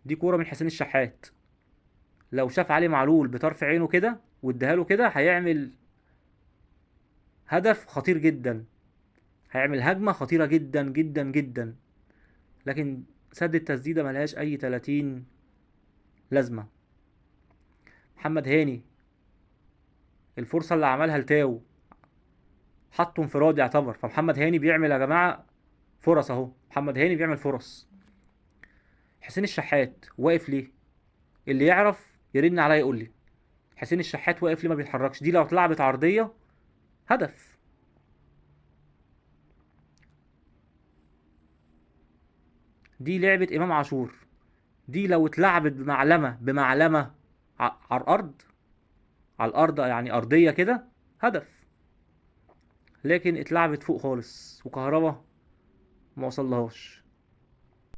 دي كوره من حسين الشحات، لو شاف علي معلول بطرف عينه كده واداها له كده هيعمل هدف خطير جدا، هيعمل هجمه خطيره جدا جدا جدا. لكن سد التسديده ملهاش اي 30 لازمه. محمد هاني الفرصه اللي عملها لتاو حطه انفراد يعتبر، فمحمد هاني بيعمل يا جماعه فرص اهو، محمد هاني بيعمل فرص. حسين الشحات واقف ليه؟ اللي يعرف يرن عليا يقول لي. حسين الشحات واقف ليه ما بيتحركش؟ دي لو اتلعبت عرضيه هدف. دي لعبه امام عاشور، دي لو اتلعبت بمعلمه على الارض، على الارض يعني ارضيه كده، هدف. لكن اتلعبت فوق خالص وكهربا ما وصلهاش.